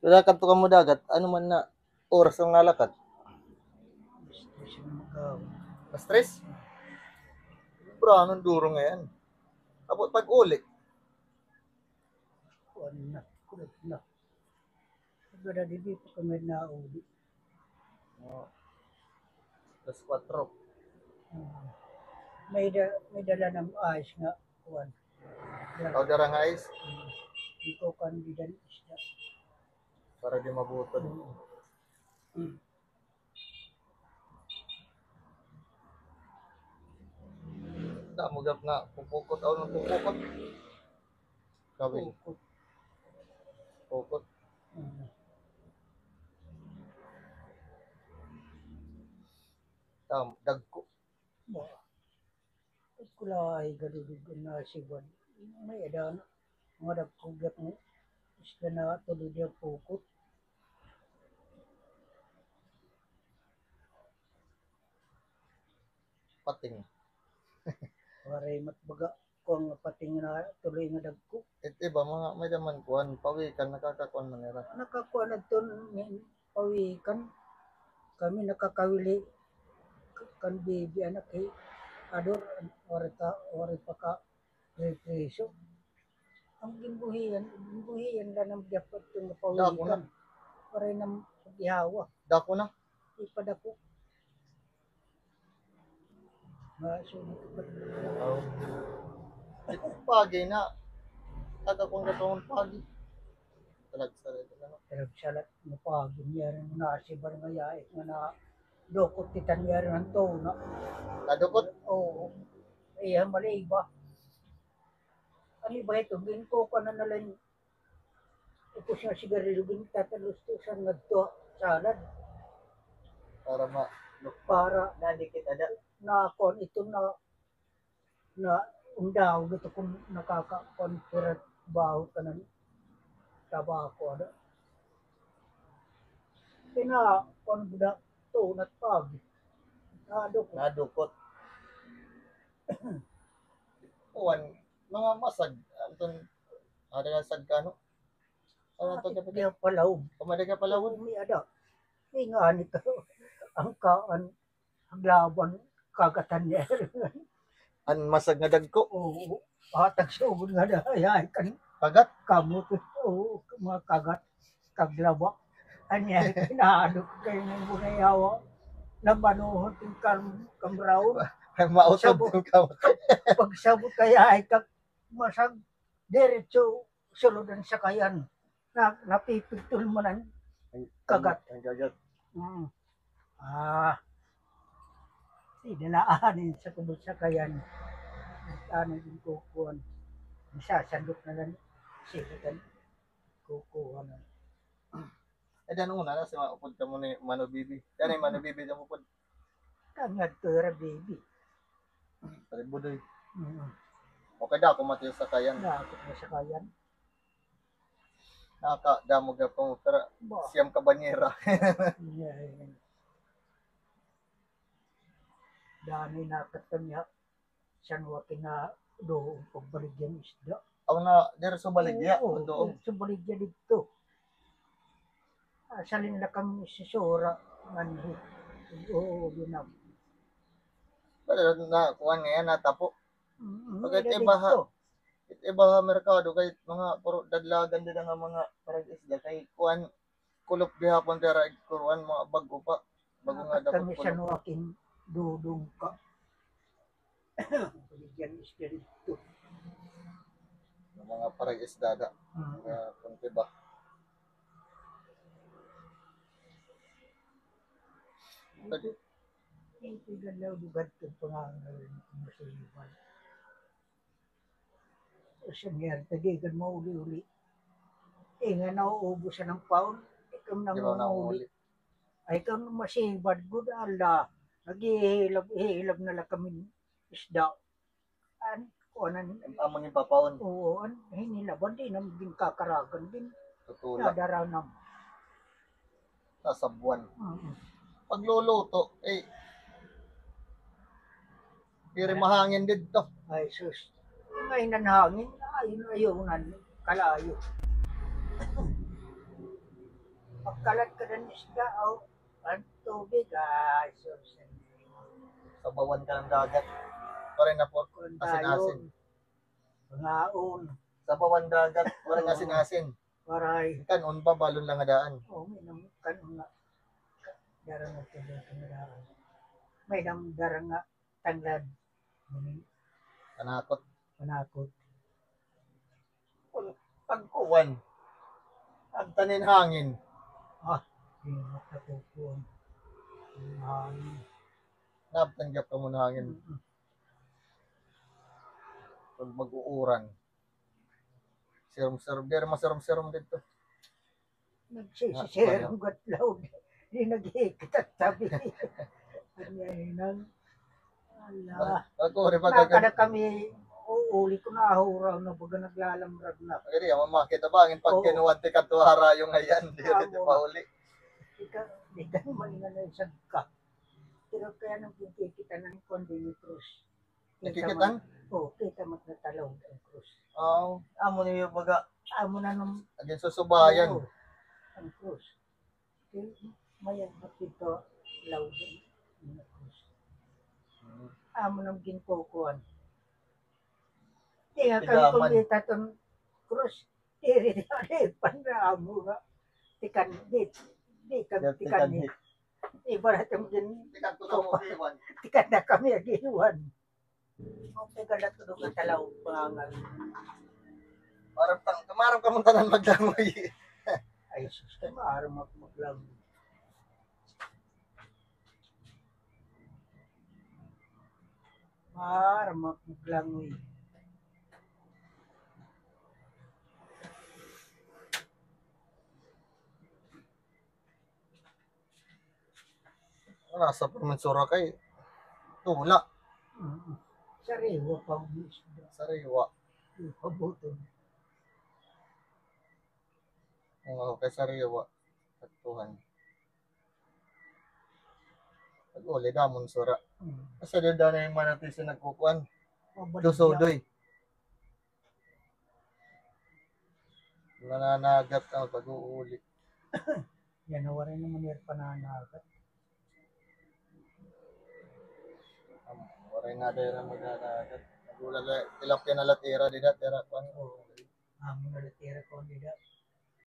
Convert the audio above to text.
Wala kadto ka mo dagat, ano man na oras ang nalakat? Stress yung magaw. Na-stress? Bro, anong duro ngayon? Abot pag uli. Kuan na, kulit na. Pagkada di pa kami na uli. Oh, plus 4. Hmm. May dala ng ayos nga. Kuan. Tao dara nga is, Di ko kandidan isda. para di mabutod. Hmm. Da mo gap na pupukot aw nang pupukot. Sabi, Pukot. pupukot. Hmm. Dagko. Ba. Kulay gadudug na siwan. May edan. Mga dagkugat mo. Isda na tuloy dia pukot. Pating. Waray matbaga. Kung pating na tuloy nga dagko. Ito ba mga may daman kuan, pawikan nakakakuan manera. Nakakuha na ito pawikan. Kami nakakawili kan baby anak ador ori pa ka preso. Ang gimbuhian lang ng dapat itong Dako na. pawikan. Para ng paghihawa. Dako na. Ipada ko. Masunod ko. Aw. Ito pagi na. Taga kong gatong pagi. Talag sa ito na. Pero salat mo pagin yan na sibar nga yaik nga na dokot titan yan ng na. Kadukot. Oo. Iya mali iba. Ano ba ito? Ginko ka na nalang ito siya sigarilyo gintatalostusan nga to salad Para ma para nadikit ada. na kon ito na undaw dito kung nakaka-conferat baho ka ng tabako ano. Kina kon budak tunat pag Nadukot. Uwan, mga masag. Anton, ada nga sagkano. Ano to kapit? Dia palaw. Pamada ka palawon. Umi ada. Nga nito ang kaan ang laban kagatan niya. An masag nga dagko. Oo. Hatag sugod nga dahil kan Kagat. kamot o mga kagat kaglaba anya kinaadok kayo ng bunayawa na manuhot yung kamraw Mautod yung kamot. pagsabot kaya ay masag diretso suludan sa kayan na napipigtul mo ng kagat. Ang kagat. Idalaanin sa kubot sa kayan ano yung kukuhan isasandok na lang sikitan kukuhan na. Eh, dan una na, sa upod ka mo ni Mano Bibi. Yan ay Mano Bibi na upod. Kangad tura baby. Pari budoy. Okay da, ako matiyo sa kayan. Nakakot na sa kayan. Nakakadamog na pang utara. Siyam ka banyera. Dani nakat kanya. San wakin na doon pagbaligyan isda. Ako na, dira sa baligya. Oo, sa baligya dito. Salin na kami sisura. Oo, ginam. Pero na, kuhan ngayon, natapo. Pagkat Ibaha. ibaha merkado, kahit mga puro dadlagan din nga mga parang isda. Kay kuhan, kulop gihapon dira, kuruan mga bago pa. Bago nga dapat kami san wakin dudong ka. Baligyan isda dito. Mga parang isda da. Kung diba. Hindi galaw lugar ko pangangalan ng masiwan. Sa ngayon, tagigan mo uli-uli. Nga nauubusan ng paon, ikaw nang uli. Ay ikaw nang masibad, good ala. Naghihilab na lang kami isda. Amon yung papaon. Oo, hinilaban din, din kakaragan din. Tutulak. Nadaranam. Sa buwan. Pagluluto, piri mahangin dito. Ay sus. Ngayon ang hangin, ayaw na kalayo. Pagkalat ka ng isda, ang tubig, sus. Sabawan ka ng dagat. Pare na po, asin-asin. Pangaon, Sabawan dagat, parang Oo. asin-asin. waray, Kanon pa, balon lang nga daan. may namukan nga, darang nga tuloy kamaraan. May darang nga tanglad, may Kanakot. panakot. Pagkuwan. Ang tanin hangin. Hindi makatukuan. Hangin. Napatanggap ka muna hangin. Pag mag-uuran. Serum-serum. Pero maserum-serum dito. Nagsisiserong gatlaw. Hindi nag-iikit at tabi. Ano nang, ala. Ako, rin Nakada kami, uuli ko na ahuraw na baga naglalamrag na. Hindi, mamakita ba? Ang pag Oo. kinuwan ti katuhara yung ngayon. Hindi rin Tama. pa uli. Di ka naman nga na isang ka. Pero kaya nang kita ng Condini Cruz. Nakikitan? Oo, kita magtatalaw ang Cruz. Oo. Amo niyo baga. Amo na nung Agin susubayan. Oo, ang Cruz. Mayan mapito law din. Ang Cruz. Amo nang ginkukuan. Di nga kami Pilaman. kumita itong Cruz. Iri na amo nga. Tikan, di kami tikan ni. Iba na itong Tikan ko na mo iwan. tikan na kami agiwan. Okay ka na tulog ang talaw pangangal. Kamarap ka mong tanan maglangoy. Ay, sus, ka maaramak maglang. Maaramak maglangoy. Nasa Purmansura kay tula. Sariwa pang isda. Sariwa. Pabuton. Oo, kay sariwa. Katuhan. Pag-uli damon sura. Kasi doon na yung manatisin nagkukuan. Dusodoy. Nananagat ang pag-uuli. Yan, nawarin naman yung pananagat. Waray nga dahil na magnanagat. Nagulala, tilapia na latira, di na tira kuan. Amo na natira ko nila.